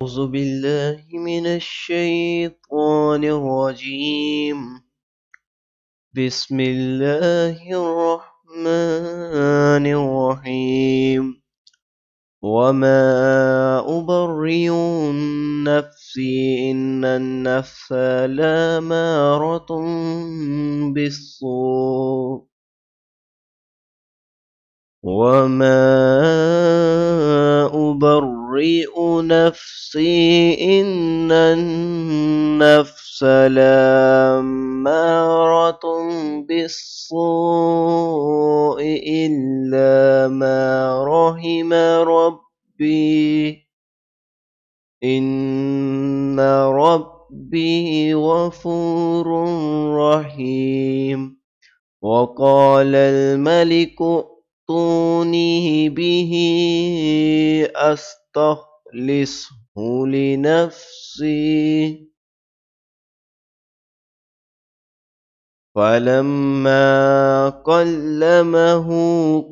أعوذ بالله من الشيطان الرجيم. بسم الله الرحمن الرحيم. وما أبرئ النفس إن النفس لأمارة بالسوء وما أبرئ نفسي إن النفس لأمارة بالسوء إلا ما رحم ربي إن ربي غفور رحيم. وقال الملك ائتوني به أستخلصه لنفسي. فلما كلمه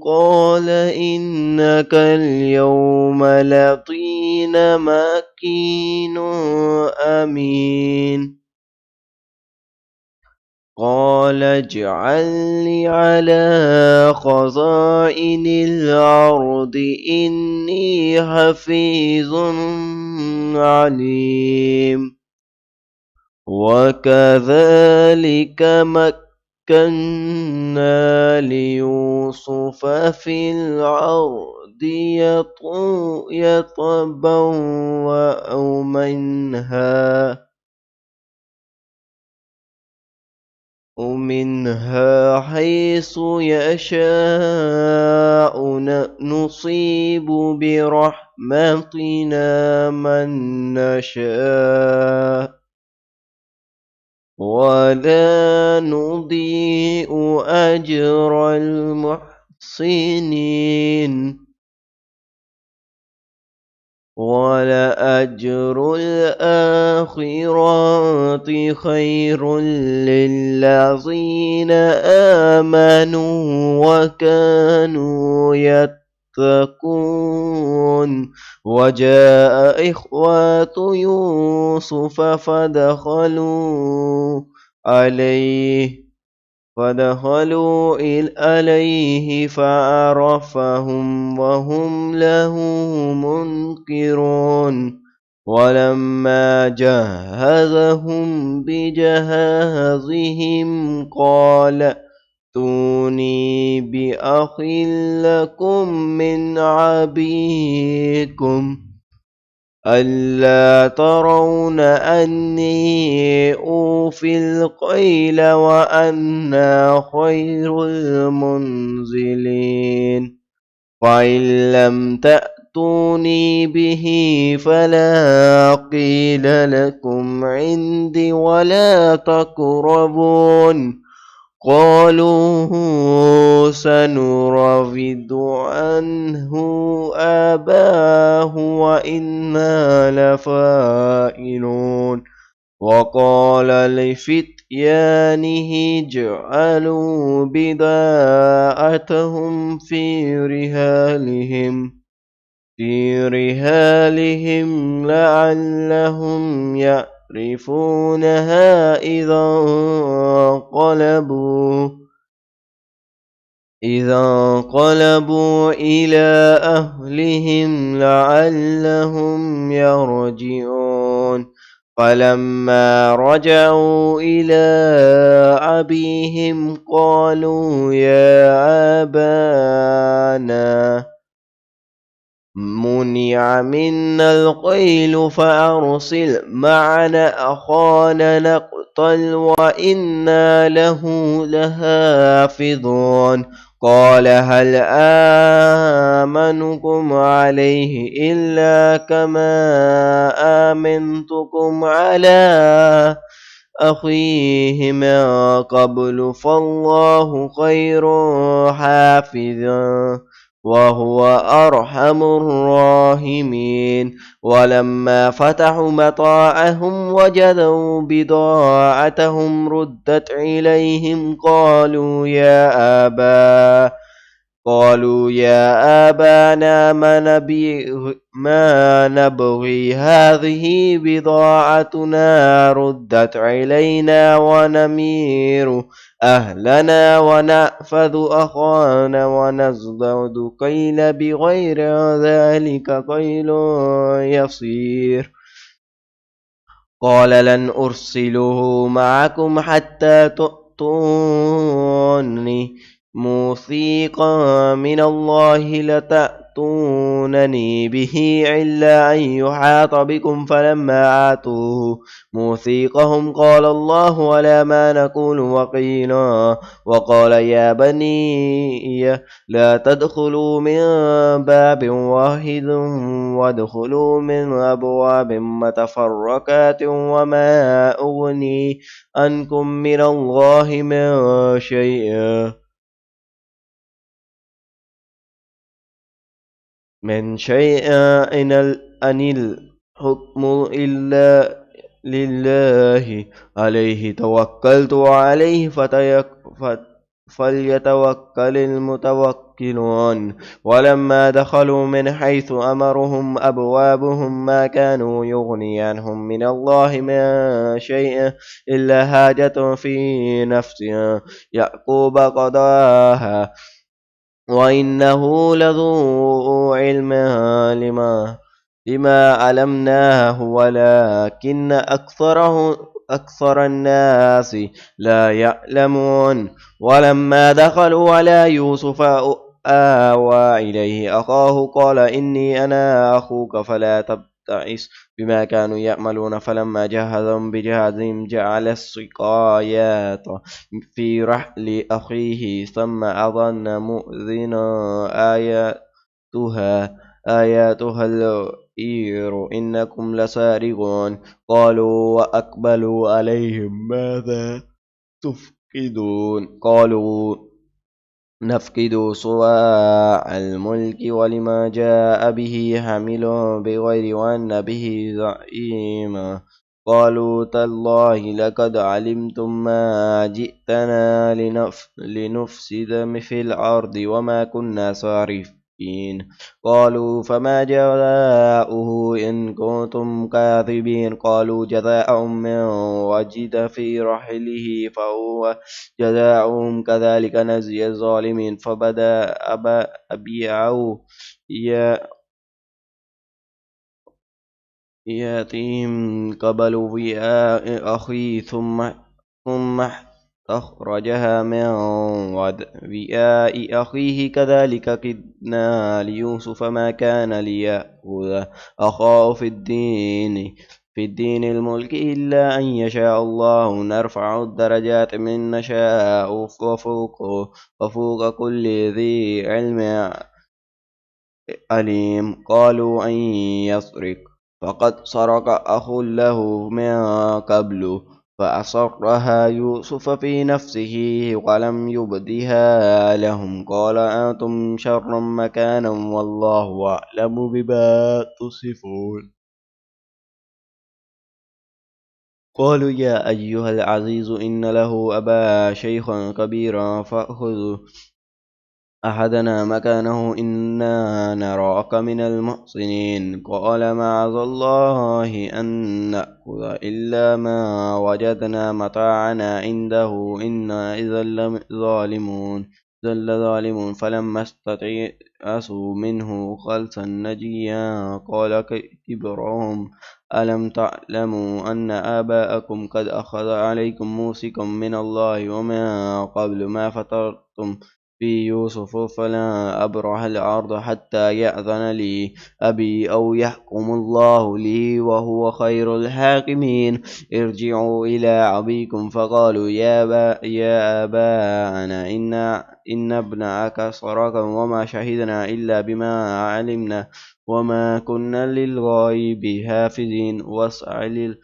قال إنك اليوم لدينا مكين أمين. قال اجعلني على خزائن الأرض إني حفيظ عليم. وكذلك مكنا ليوسف في الأرض يتبوأ منها حيث يشاء نصيب برحمتنا من نشاء ولا نضيء أجر المحسنين. ولأجر الآخرة خير للذين آمنوا وكانوا يتقون. وجاء إخوة يوسف فدخلوا عليه فعرفهم وهم له منكرون. ولما جهزهم بجهازهم قال ائتوني بأخ لكم من أبيكم ألا ترون أني أوفي الكيل وأنا خير المنزلين. فإن لم تأتوني به فلا قيل لكم عندي ولا تقربون. قالوا سنراود عنه آباه وإنا لفاعلون. وقال لفتيانه اجعلوا بضاعتهم في رهالهم لعلهم يعرفونها إذا انقلبوا إلى أهلهم لعلهم يرجعون. فلما رجعوا إلى أبيهم قالوا يا أبانا منع منا الكيل فأرسل معنا أخانا نقتل وإنا له لحافظون. قال هل آمنكم عليه إلا كما آمنتكم على أخيه من قبل فالله خير حافظا وهو أرحم الراحمين. ولما فتحوا متاعهم وجدوا بضاعتهم ردت إليهم قالوا يا قالوا يا آبانا ما نبغي هذه بضاعتنا ردت إلينا ونمير أهلنا ونأخذ أخانا ونزداد كيل بغير ذلك كيل يصير قال لن أرسله معكم حتى تؤتوني موثيقا من الله لتأتونني به إلا أن يحاط بكم فلما آتوه موثيقهم قال الله ولا ما نقول وقيلا وقال يا بني لا تدخلوا من باب واحد وادخلوا من أبواب متفرقات وما أغني عنكم من الله من شيء أن الحكم إلا لله عليه توكلت وعليه فليتوكل المتوكلون ولما دخلوا من حيث أمرهم أبوابهم ما كانوا يغني عنهم من الله من شيء إلا حاجة في نفس يعقوب قضاها وإنه لذو علم لما علمناه ولكن أكثر الناس لا يعلمون ولما دخلوا على يوسف آوى إليه أخاه قال إني أنا أخوك فلا تبتئس بما كانوا يعملون فلما جهزهم بجهازهم جعل السقايات في رحل أخيه ثم أظن مؤذنا آياتها العير إنكم لسارقون قالوا وأقبلوا عليهم ماذا تفقدون قالوا نفقد صواع الملك ولما جاء به حمل بغير وأن به زعيم قالوا تالله لقد علمتم ما جئتنا لنفسد في الأرض وما كنا سارقين قالوا فما جزاؤه إن كنتم كاذبين قالوا جزاء من وجد في رحله فهو جزاؤهم كذلك نجزي الظالمين فبدأ أبيعوا يأتيهم قبل وعاء أخيه ثم أخرجها من وعاء أخيه كذلك كدنا ليوسف ما كان ليأخذ أخاه في الدين الملك إلا أن يشاء الله نرفع الدرجات من نشاء وفوق كل ذي علم عليم قالوا أن يسرق فقد سرق أخ له من قبل فأصرها يوسف في نفسه ولم يبدها لهم قال أنتم شر مكانا والله أعلم بما تصفون قالوا يا أيها العزيز إن له أبا شيخا كبيرا فأخذ أحدنا مكانه إنا نراك من المحسنين قال معاذ الله أن نأخذ إلا ما وجدنا متاعنا عنده إنا إذا ظالمون فلما استيأسوا منه خلصا نجيا قال كبرهم ألم تعلموا أن آباءكم قد أخذ عليكم موثقا من الله وما قبل ما فترتم في يوسف فلا أبرح الأرض حتى يأذن لي أبي أو يحكم الله لي وهو خير الحاكمين ارجعوا إلى أبيكم فقالوا يا أبانا إن ابنك سرق وما شهدنا إلا بما علمنا وما كنا للغيب حافظين واسأل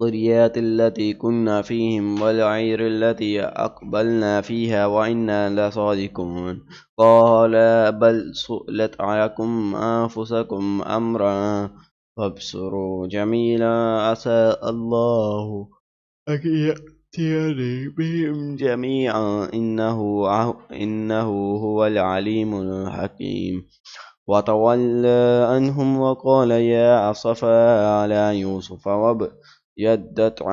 القريات التي كنا فيهم والعير التي أقبلنا فيها وإنا لصادقون قال بل سئلت عليكم أنفسكم أمرا فابصروا جميلا عسى الله ليأتيني بهم جميعا إنه هو العليم الحكيم. وتولى عنهم وقال يا أسفا على يوسف وابيضت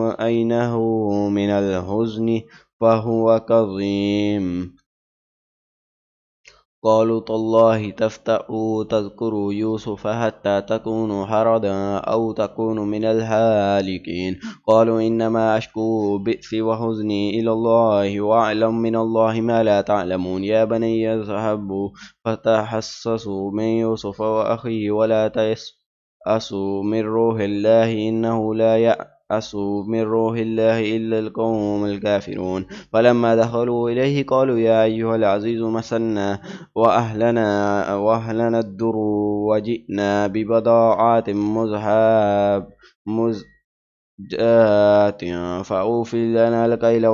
عينه من الحزن فهو كظيم. قالوا تالله تفتأ تذكر يوسف حتى تكون حردا أو تكون من الهالكين. قالوا إنما أشكو بئسي وحزني إلى الله وأعلم من الله ما لا تعلمون. يا بني اذهبوا فتحسسوا من يوسف وأخيه ولا تيأسوا من روح الله إنه لا يأس من روح الله إلا القوم الكافرون. فلما دخلوا إليه قالوا يا أيها العزيز مسنا وأهلنا الضر وجئنا ببضاعة مزجاة فأوفِ لنا الكيل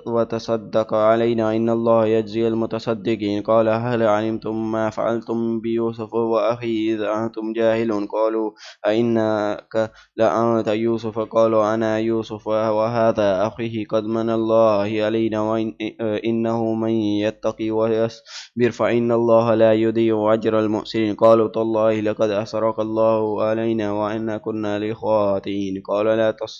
وتصدق علينا إن الله يجزي المتصدقين. قال هل علمتم ما فعلتم بيوسف وأخيه إذ أنتم جاهلون. قالوا أئنك لأنت يوسف. قالوا أنا يوسف وهذا أخي قد من الله علينا إنه من يتقي ويصبر فإن الله لا يضيع أجر المحسنين. قالوا تالله لقد أسرك الله علينا وإنا كنا لخاطئين. قال لا تصريب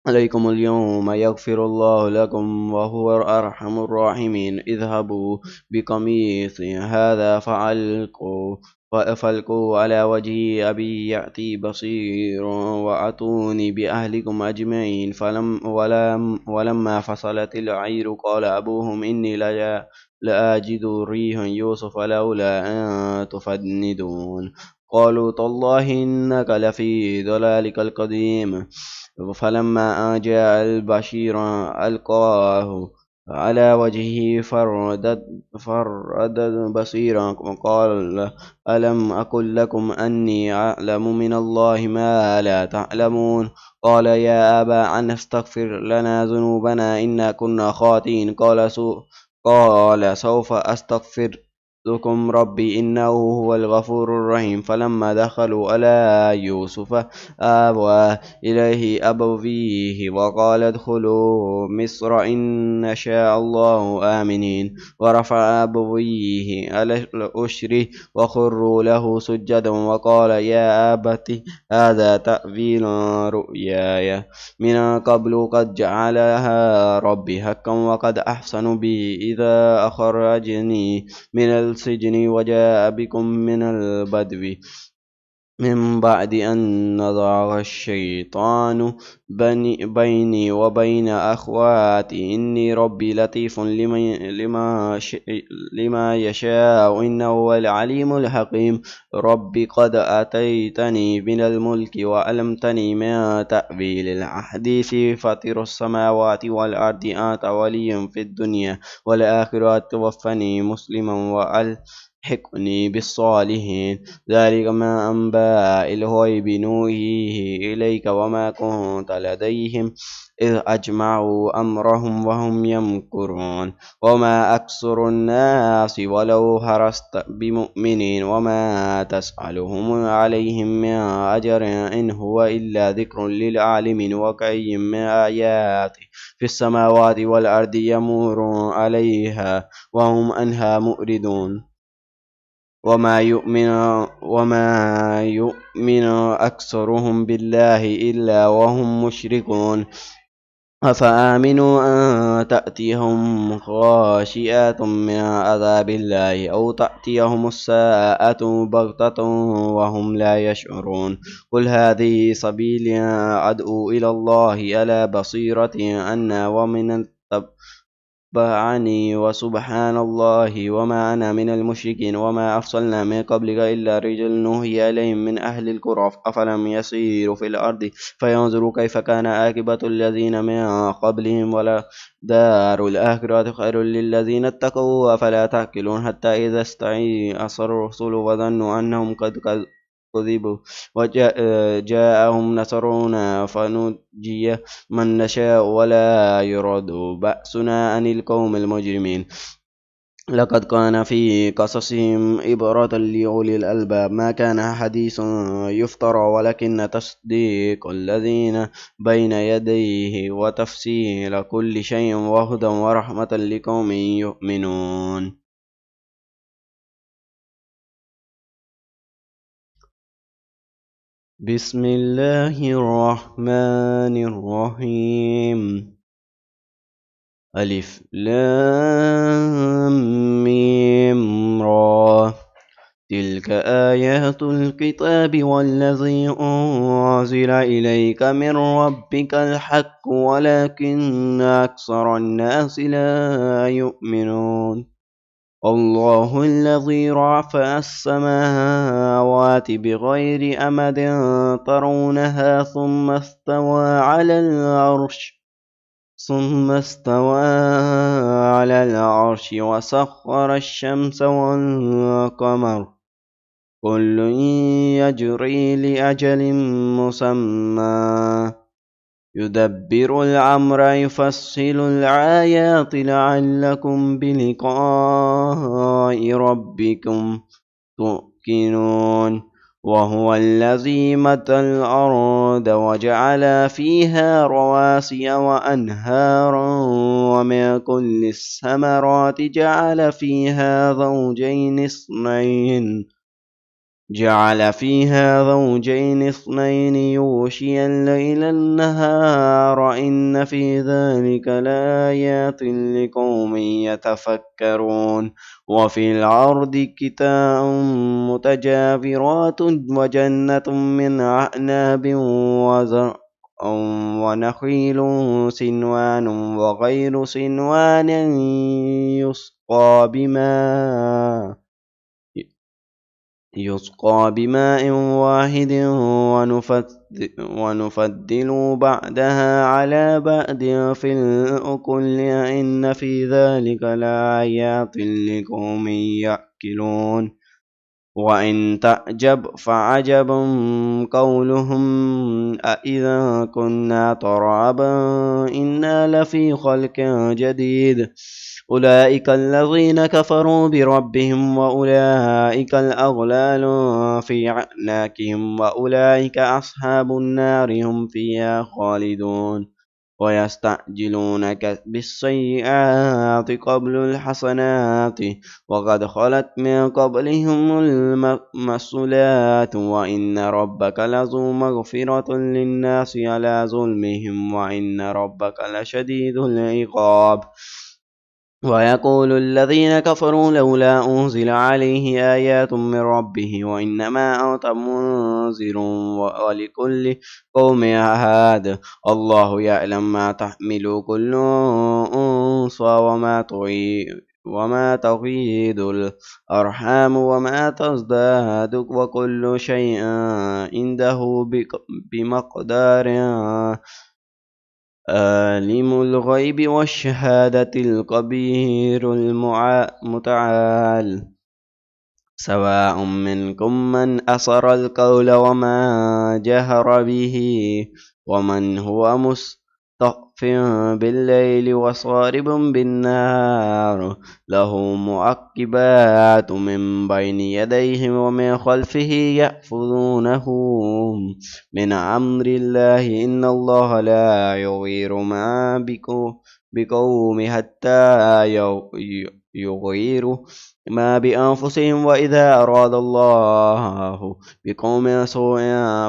عليكم اليوم يغفر الله لكم وهو أرحم الراحمين. اذهبوا بقميصي هذا فألقوا على وجه أبي يأتي بصيرا وأتوني بأهلكم أجمعين. ولما فصلت العير قال أبوهم إني لأجد ريح يوسف لولا أن تفندون. قالوا تالله إنك لفي ضلالك القديم. فلما جاء البشير ألقاه على وجهه فردد بصيرا وقال ألم أقل لكم أني أعلم من الله ما لا تعلمون. قال يا أبا أن استغفر لنا ذنوبنا إنا كنا خاطئين. قال سوف أستغفر لكم ربي إنه هو الغفور الرحيم. فلما دخلوا على يوسف آوى إليه أبويه وقال ادخلوا مصر إن شاء الله آمنين. ورفع أبويه على العشر وخروا له سجدا وقال يا أبت هذا تأويل رؤياي من قبل قد جعلها ربي حقا وقد أحسن بي إذا أخرجني من السجن وجاء بكم من البدو من بعد أن نزغ الشيطان بيني وبين أخواتي إني ربي لطيف لما يشاء إنه هو العليم الحكيم. ربي قد آتيتني من الملك وعلمتني من تأويل الأحاديث فاطر السماوات والأرض أنت ولي في الدنيا والآخرة توفني مسلما وألحقني بالصالحين. ذلك من أنباء الغيب نوحيه إليك وما كنت لديهم إذ أجمعوا أمرهم وهم يمكرون. وما أكثر الناس ولو حرصت بمؤمنين وما تسألهم عليهم من أجر إن هو إلا ذكر للعالمين. وكأي من آيات في السماوات والأرض يمر عليها وهم عنها مؤردون. وما يؤمن أكثرهم بالله إلا وهم مشركون. أفآمنوا أن تأتيهم خاشئة من عذاب الله أو تأتيهم الساعة بغتة وهم لا يشعرون. قل هذه سبيلي أدعو إلى الله على بصيرة أنا ومن اتبعني وسبحان الله وما أنا من المشركين. وما أرسلنا من قبلك إلا رجال نوحي إليهم من أهل القرى أفلم يسيروا في الأرض فينظروا كيف كان عاقبة الذين من قبلهم ولا دار الآخرة خير للذين اتقوا أفلا تعقلون. حتى إذا استيأس الرسل وظنوا أنهم قد كذبوا وجاءهم نصرنا فنجي من نشاء ولا يرد بأسنا عن القوم المجرمين. لقد كان في قصصهم عبرة لأولي الألباب ما كان حديث يفترى ولكن تصديق الذين بين يديه وتفصيل كل شيء وهدى ورحمة لقوم يؤمنون. بسم الله الرحمن الرحيم. ألف لام ميم را. تلك آيات الكتاب والذي أنزل إليك من ربك الحق ولكن أكثر الناس لا يؤمنون. الله الذي رفع السماوات بغير أمد ترونها ثم استوى على العرش وسخر الشمس والقمر كل يجري لأجل مسمى يدبر الأمر يفصل الآيات لعلكم بلقاء ربكم توقنون. وهو الذي مد الأرض وجعل فيها رواسي وأنهارا ومن كل الثمرات جعل فيها زوجين اثنين يغشي الليل النهار إن في ذلك لآيات لقوم يتفكرون. وفي الأرض قطع متجاورات وجنات من أعناب وزرع ونخيل سنوان وغير سنوان يسقى بماء واحد ونفضل بعدها على بعد في الأكل إن في ذلك لآيات لقوم يأكلون. وإن تعجب فعجب قولهم أإذا كنا ترابا إنا لفي خلق جديد. أولئك الذين كفروا بربهم وأولئك الأغلال في أعناقهم وأولئك أصحاب النار هم فيها خالدون. ويستعجلونك بالسيئات قبل الحسنات وقد خلت من قبلهم المثلات وإن ربك لذو مغفرة للناس على ظلمهم وإن ربك لشديد العقاب. ويقول الذين كفروا لولا أنزل عليه آيات من ربه وإنما أنت منذر ولكل قوم هاد. الله يعلم ما تحمل كل أنثى وما تغيض الأرحام وما تزداد وكل شيء عنده بمقدار. عالم الغيب والشهادة الكبير المتعال. سواء منكم من أسر القول وما جهر به ومن هو مستخف بالليل وصارب بالنهار له معقبات من بين يديه ومن خلفه يحفظونه من أمر الله إن الله لا يغير ما بقوم حتى يغيروا ما بأنفسهم وإذا أراد الله بقوم سوء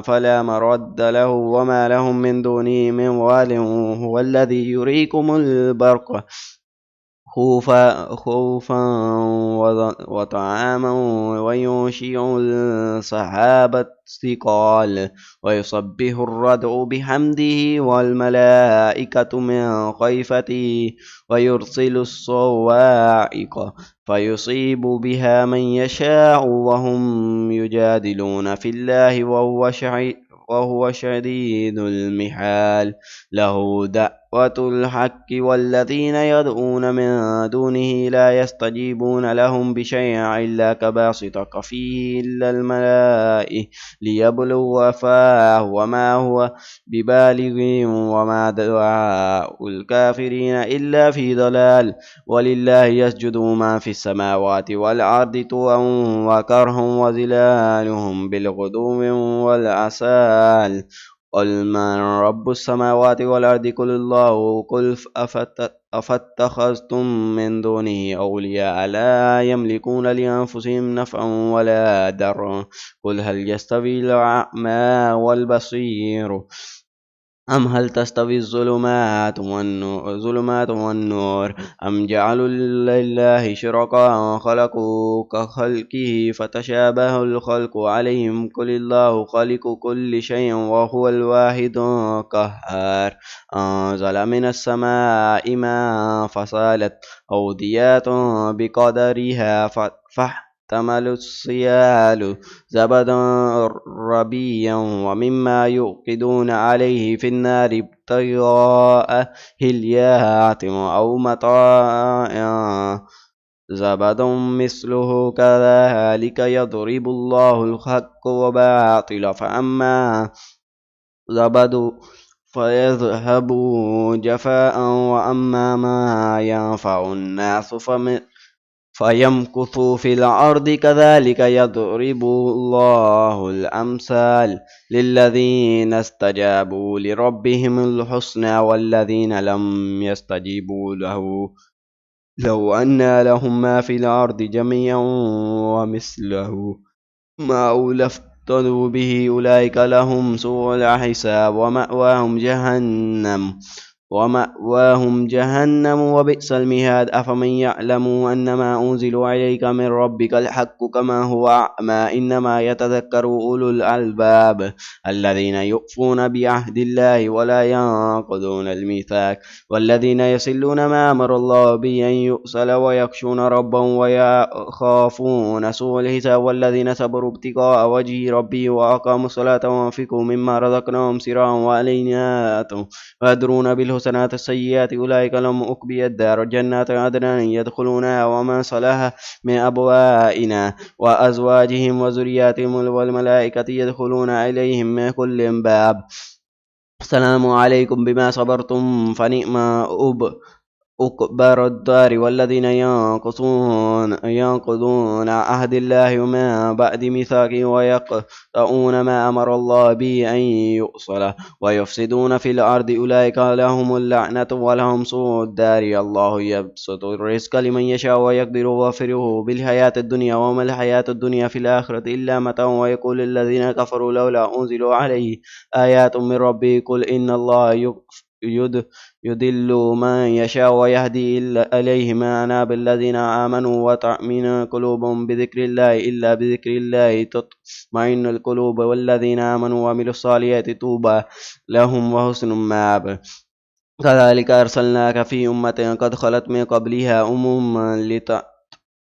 فلا مرد له وما لهم من دونه من وال. هو الذي يريكم البرق خوفا وطعاما وينشئ السحاب الثقال ويسبح الرعد بحمده والملائكة من خيفته ويرسل الصواعق فيصيب بها من يشاء وهم يجادلون في الله وهو شديد المحال. له دعوة الحق والذين يدعون من دونه لا يستجيبون لهم بشيء إلا كباسط كفيه إلا الماء ليبلغ فاه وما هو ببالغ وما دعاء الكافرين إلا في ضلال ولله يسجد ما في السماوات والأرض طوعا وكرها وظلالهم بالغدو والآصال قل من رب السماوات والأرض قل الله قل أفاتخذتم من دونه أولياء لا يملكون لأنفسهم نفعا ولا ضرا قل هل يستوي الأعمى والبصير أم هل تستوي الظلمات والنور أم جعلوا لله شركاء خلقوا كخلقه فتشابه الخلق عليهم قل الله خالق كل شيء وهو الواحد القهار أنزل من السماء ماء فصالت أوديات بقدرها فاحتمل السيال زبدا ربيا ومما يوقدون عليه في النار ابتغاء هليات أو متاع زبد مثله كذلك يضرب الله الحق وباطل فأما زبد فيذهب جفاء وأما ما ينفع الناس فيمكث في الأرض كذلك يضرب الله الأمثال للذين استجابوا لربهم الحسنى والذين لم يستجيبوا له لو أن لهم ما في الأرض جميعا ومثله معه لافتدوا به أولئك لهم سوء الحساب ومأواهم جهنم وبئس المهاد أفمن يعلم أنما أنزل إليك من ربك الحق كما هو أعمى إنما يتذكر أولو الألباب الذين يؤفون بعهد الله ولا ينقضون الميثاق والذين يصلون ما أمر الله به أن يؤصل ويخشون ربهم ويخافون سوء الحساب والذين صبروا ابتغاء وجه ربهم وأقاموا الصلاة وأنفقوا مما رزقناهم سرا وعلانية ويدرون بالحسنات السيئات أولئك لهم عقبى الدار جنات عدن يدخلونها ومن صلح من أبوائنا وأزواجهم وذرياتهم والملائكة يدخلون عليهم من كل باب السلام عليكم بما صبرتم فنعم أكبر الدار والذين ينقضون عهد الله من بعد ميثاقه ويقطعون ما أمر الله به أن يؤصل ويفسدون في الأرض أولئك لهم اللعنة ولهم سوء الدار الله يبسط الرزق لمن يشاء ويقدر ويغفره بالحياة الدنيا وما الحياة الدنيا في الآخرة إلا متاع ويقول الذين كفروا لولا أنزلوا عليه آيات من ربه قل إن الله يضل من يشاء ويهدي إليه ما أناب الذين آمنوا وتؤمن قلوبهم بذكر الله إلا بذكر الله تطمئن القلوب والذين آمنوا وعملوا الصالحات طوبى لهم وحسن مآب كذلك أرسلناك في أمة قد خلت من قبلها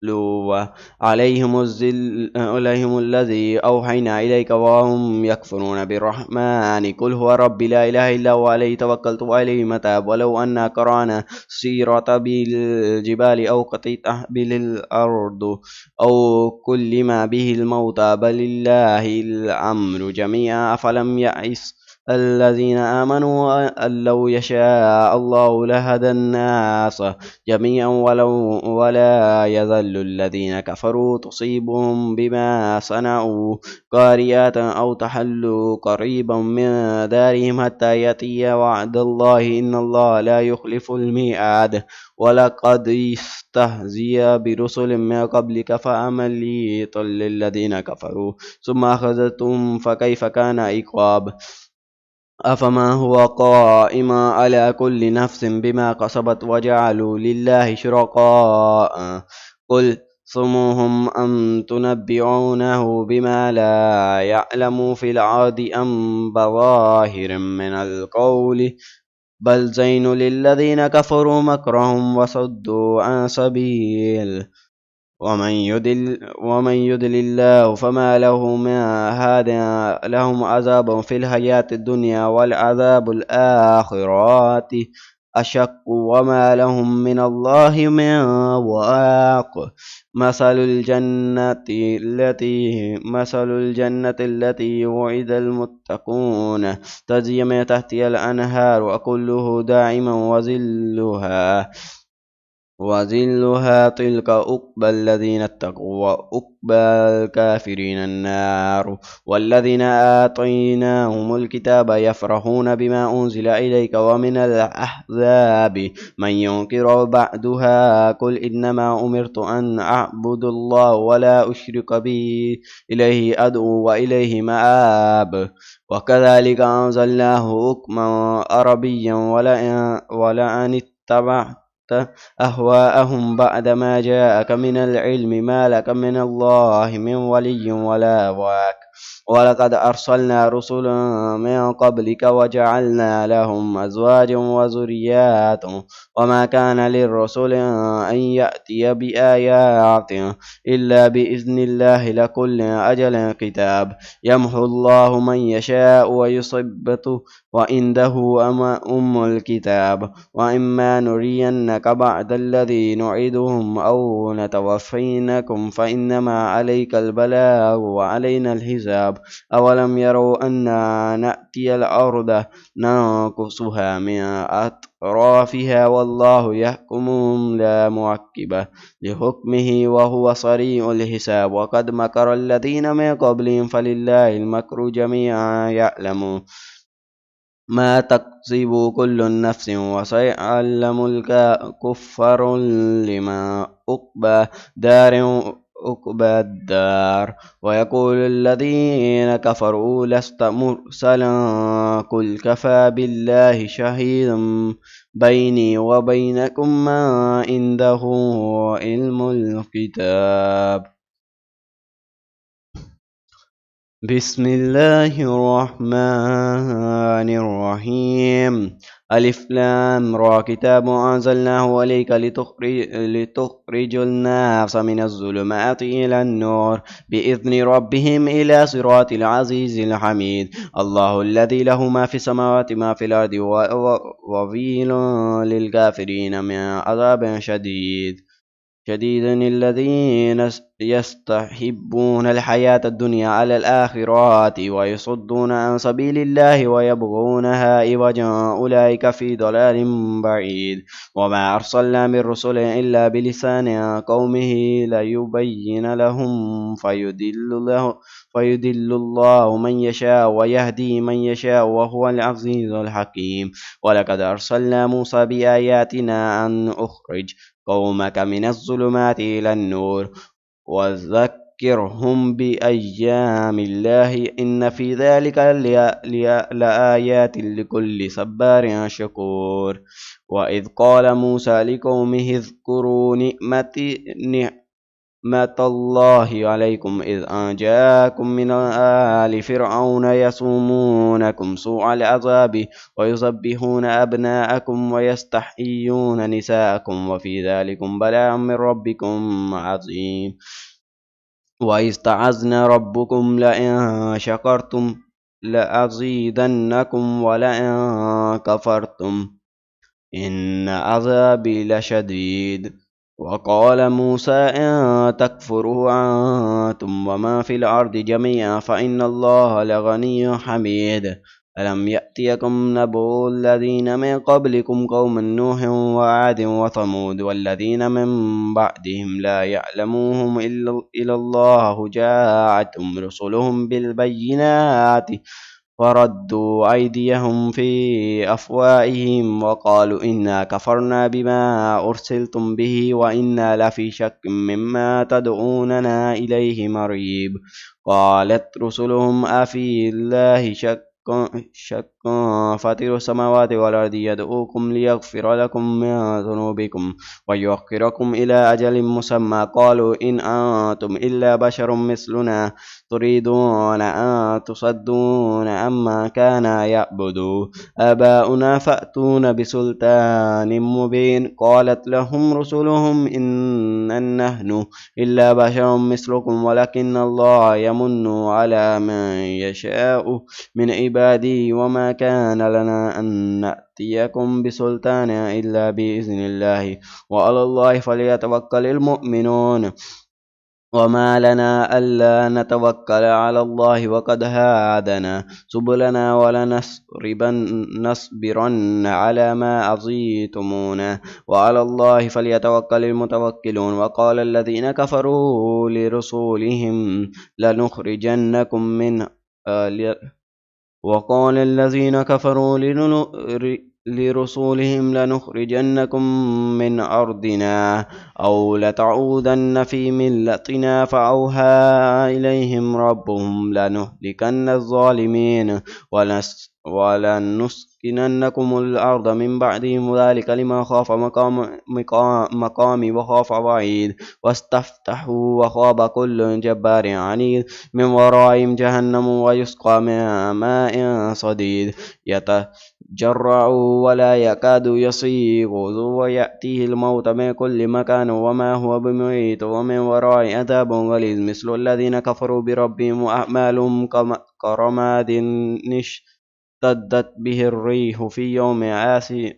لتتلو عليهم الذي أوحينا إليك وهم يكفرون بالرحمن قل هو ربي لا إله إلا هو عليه توكلت وإليه متاب ولو أنا قرأنا سيرة بالجبال أو قطيت به الأرض أو كلم به الموتى بل الله الأمر جميعا أفلم يئس الذين آمنوا أن لو يشاء الله لهدى الناس جميعا ولا يذل الذين كفروا تصيبهم بما صنعوا قارئة أو تحل قريبا من دارهم حتى يأتي وعد الله إن الله لا يخلف الميعاد ولقد استهزئ برسل من قبلك فأمليت للذين كفروا ثم أخذتهم فكيف كان عقاب أفما هو قائم على كل نفس بما كسبت وجعلوا لله شركاء قل سموهم أم تنبئونه بما لا يعلم في الأرض أم بظاهر من القول بل زين للذين كفروا مكرهم وصدوا عن سبيل ومن يضل الله فما له من هاد لهم عذاب في الحياة الدنيا والعذاب الآخرة أشق وما لهم من الله من واق. مثل الجنة التي وعد المتقون تجري من تحتها الأنهار وكله دائما وظلها تلك عقبى الذين اتقوا وعقبى الكافرين النار. والذين آتيناهم الكتاب يفرحون بما أنزل إليك ومن الأحزاب من ينكر بعدها قل إنما أمرت أن أعبد الله ولا أشرك به إليه أدعو وإليه مآب. وكذلك أنزلناه حكما عربيا ولئن اتبعت أهواءهم بعدما جاءك من العلم ما لك من الله من ولي ولا واق. ولقد أرسلنا رسلا من قبلك وجعلنا لهم أزواجا وذريات وما كان للرسول أن يأتي بآيات إلا بإذن الله لكل أجل كتاب. يمحو الله من يشاء ويثبت وعنده أم الكتاب. وإما نرينك بعد الذي نعدهم أو نتوفينكم فإنما عليك البلاغ وعلينا الحساب. أولم يروا أنا نأتي الأرض ننقصها من أطرافها والله يحكم لا معقب لحكمه وهو سريع الحساب. وقد مكر الذين من قبلهم فلله المكر جميعا يعلم ما تكسب كل نفس وسيعلم الكفار لمن عقبى الدار. ويقول الذين كفروا لست مرسلا قل كفى بالله شهيدا بيني وبينكم ما عنده علم الكتاب. بسم الله الرحمن الرحيم. ألف لام را كتاب أنزلناه إليك لتخرج الناس من الظلمات إلى النور بإذن ربهم إلى صراط العزيز الحميد. الله الذي له ما في السماوات ما في الأرض وويل للكافرين من عذاب شديد الذين يستحبون الحياة الدنيا على الآخرة ويصدون عن سبيل الله ويبغونها عوجا أولئك في ضلال بعيد. وما أرسلنا من رسول إلا بلسان قومه ليبين لهم فيدل الله من يشاء ويهدي من يشاء وهو العزيز الحكيم. ولقد أرسلنا موسى بآياتنا أن أخرج قومك من الظلمات إلى النور وذكرهم بأيام الله إن في ذلك لآيات لكل صبار شكور. وإذ قال موسى لقومه اذكروا نعمة الله عليكم إذ أنجاكم من آل فرعون يسومونكم سوء العذاب ويذبحون أبناءكم ويستحيون نساءكم وفي ذلكم بلاء من ربكم عظيم. وإذ تعذنا ربكم لئن شكرتم لأزيدنكم ولئن كفرتم إن عذابي لشديد. وقال موسى إن تكفروا أنتم ومن في الأرض جميعا فإن الله لغني حميد. ألم يأتكم نبأ الذين من قبلكم قوم نوح وعاد وثمود والذين من بعدهم لا يعلمهم إلا الله جاءتهم رسلهم بالبينات فردوا أيديهم في أفواههم وقالوا إنا كفرنا بما أرسلتم به وإنا لفي شك مما تدعوننا إليه مريب. قالت رسلهم أفي الله شك فاطر السماوات والأرض يدعوكم ليغفر لكم من ذنوبكم ويؤخركم إلى أجل مسمى قالوا إن أنتم إلا بشر مثلنا تريدون أن تصدون عما كان يعبد آباؤنا فأتونا بسلطان مبين. قالت لهم رسلهم إن نحن إلا بشر مثلكم ولكن الله يمن على من يشاء من عباده عبادي وما كان لنا أن نأتيكم بسلطان إلا بإذن الله وعلى الله فليتوكل المؤمنون وما لنا ألا نتوكل على الله وقد هادنا سبلنا نصبرن على ما أعطيتمونا وعلى الله فليتوكل المتوكلون وقال الذين كفروا لرسولهم لنخرجنكم من آل وقال الذين كفروا لرسولهم لنخرجنكم من أرضنا أو لتعودن في ملتنا فأوحى إليهم ربهم لنهلكن الظالمين ولنسكننكم الأرض من بعدهم ذلك لمن خاف مقامي وخاف وعيد واستفتحوا وخاب كل جبار عنيد من ورائهم جهنم ويسقى من ماء صديد يتجرع ولا يكاد يصيغ ويأتيه الموت من كل مكان وما هو بميت ومن وراء عذاب غليظ مثل الذين كفروا بربهم وأعمالهم كرماد اشتدت به الريح في يوم عاصف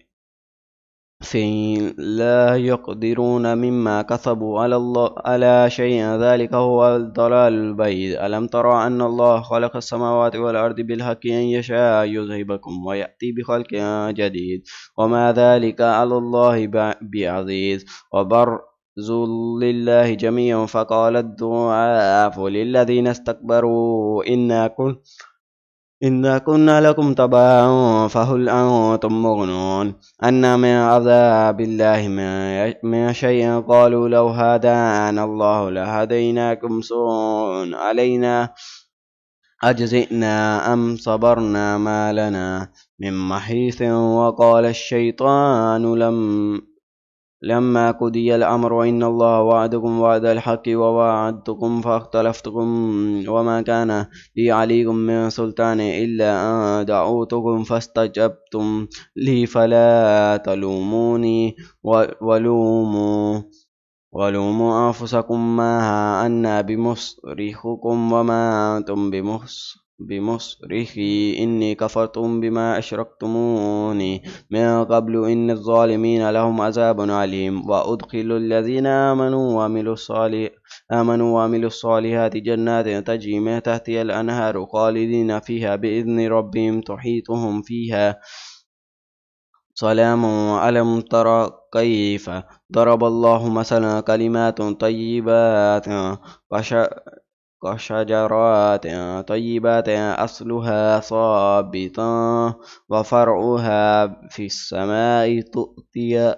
لا يقدرون مما كسبوا على شيء ذلك هو الضلال البعيد ألم ترى أن الله خلق السماوات والأرض بالحق أن يشاء يذهبكم ويأتي بخلق جديد وما ذلك على الله بعزيز وبرزوا لله جميعا فقال الضعاف للذين استكبروا إنا كنا لكم تبعا فهل أنتم مغنون أن من عذاب الله من شيء قالوا لو هدانا الله لهديناكم سوء علينا أجزئنا أم صبرنا ما لنا من محيص وقال الشيطان لما قضي الأمر إن الله وعدكم وعد الحق ووعدتكم فاختلفتم وما كان لي عليكم من سلطان إلا أن دعوتكم فاستجبتم لي فلا تلوموني ولوموا أنفسكم ما أنا بمصرخكم وما أنتم بمصرخي إني كفرتم بما أشركتموني من قبل إن الظالمين لهم عذاب عليم وأدخل الذين آمنوا وعملوا الصالحات جنات تجري من تحتها الأنهار خالدين فيها بإذن ربهم تحيطهم فيها سلام ألم تر كيف ضرب الله مثلا كلمات طيبات كشجرات طيبات أصلها ثابت وفرعها في السماء تؤتي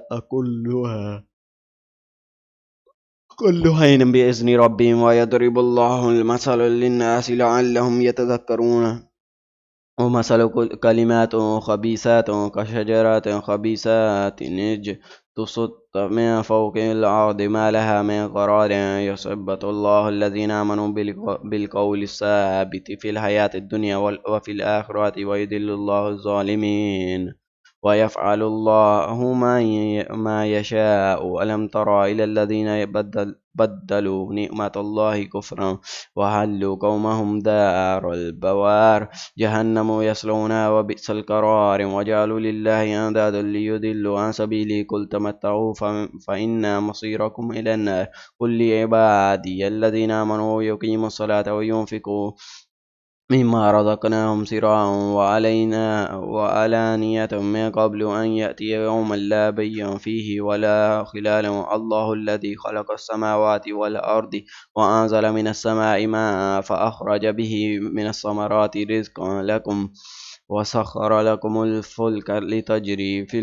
كل حين بإذن ربهم ويضرب الله المثل للناس لعلهم يتذكرون ومثل كلمات خبيثات كشجرات خبيثات تسط من فوق الأرض ما لها من قرار يثبت الله الذين آمنوا بالقول الثابت في الحياة الدنيا وفي الآخرة ويضل الله الظالمين ويفعل الله ما يشاء ألم ترى إلى الذين بدلوا نعمة الله كفرا وحلوا قومهم دار البوار جهنم يصلونها وبئس القرار وجعلوا لله أندادا ليضلوا عن سبيله قل تمتعوا فإن مصيركم إلى النار قل لعبادي الذين آمنوا يقيموا الصلاة وينفقوا مما رزقناهم سراء وعلانية من قبل أن يأتي يوم لا بيع فيه ولا خلال الله الذي خلق السماوات والأرض وأنزل من السماء ماء فأخرج به من الثمرات رزقا لكم وسخر لكم الفلك لتجري في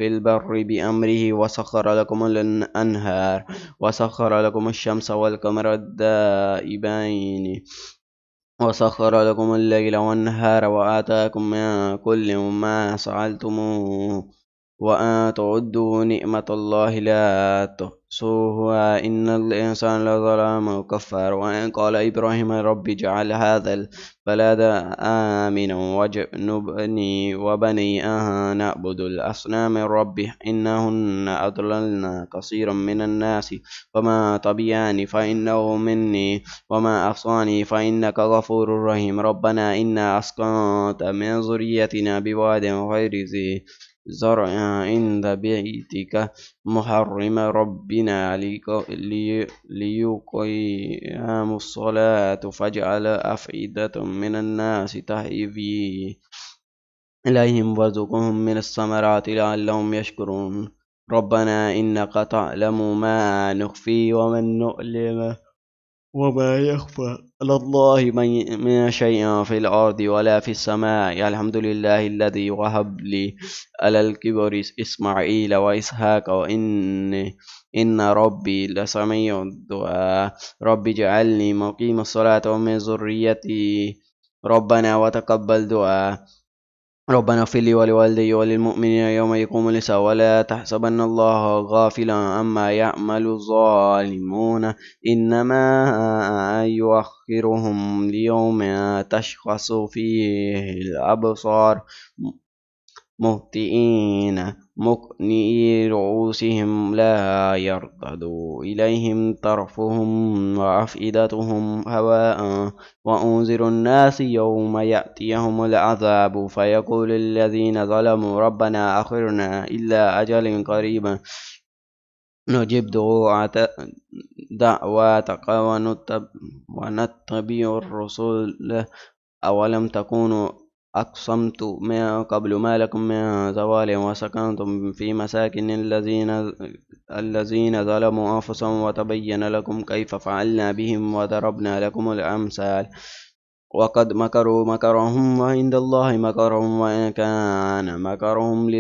البر بأمره وسخر لكم الأنهار وسخر لكم الشمس والقمر الدائبين وسخر لكم الليل والنهار وآتاكم من كل ما سألتموه وأن تعدوا نعمة الله لا تحصوها إن الإنسان لظلام كفار وإن قال إبراهيم رب اجعل هذا البلد آمنا واجنبني وبني أن نعبد الأصنام رب إنهن أضللن كثيرا من الناس وما تبعني فإنه مني وما أعصاني فإنك غفور رحيم ربنا إنا أسكنت من ذريتنا بواد غير ذي زرع عند بيتك محرم ربنا ليقيموا الصلاة فاجعل أفئدة من الناس تهوي إليهم وارزقهم من الثمرات لعلهم يشكرون ربنا إنك تعلم ما نخفي ومن نعلم وما يخفى على الله من شيء في الأرض ولا في السماء الحمد لله الذي وهب لي على الكبر إسماعيل وإسحاق إن ربي لسميع الدعاء رب اجعلني مقيم الصلاة ومن ذريتي ربنا وتقبل دعاء ربنا اغفر لي ولوالدي وللمؤمنين يوم يقوم الحساب ولا تحسبن الله غافلا عما يعمل الظالمون إنما يؤخرهم ليوم تشخص فيه الأبصار مهطئين مقنعي رؤوسهم لا يرتد إليهم طرفهم وأفئدتهم هواء وأنذر الناس يوم يأتيهم العذاب فيقول الذين ظلموا ربنا أخرنا إلى أجل قريب نجب دعواتك ونتبع الرسل أولم تكونوا أقسمتم من قبل ما لكم من زوال وسكنتم في مساكن الذين ظلموا أنفسهم وتبين لكم كيف فعلنا بهم وضربنا لكم الأمثال وقد مكروا مكرهم وعند الله مكرهم وإن كان مكرهم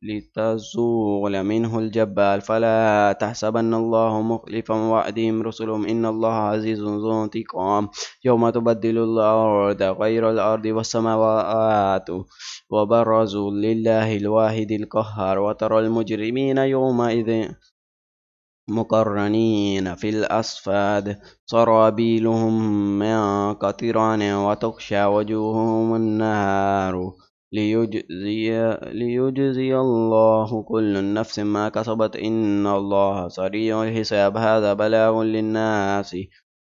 لتزول منه الجبال فلا تحسبن الله مخلفا وعدهم رسلهم إن الله عزيز ذو انتقام يوم تبدل الأرض غير الأرض والسماوات وبرزوا لله الواحد القهار وترى المجرمين يومئذ مقرنين في الأصفاد سرابيلهم من قطران وتغشى وجوههم النار ليجزي الله كل نفس ما كسبت إن الله سريع الحساب هذا بلاغ للناس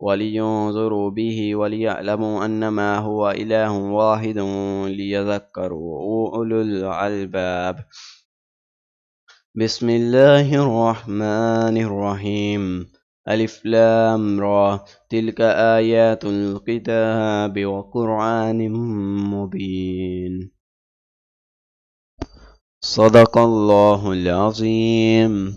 ولينظروا به وليعلموا أنما هو إله واحد ليذكروا أولو الألباب بسم الله الرحمن الرحيم ألف لام را تلك آيات الكتاب وقرآن مبين صدق الله العظيم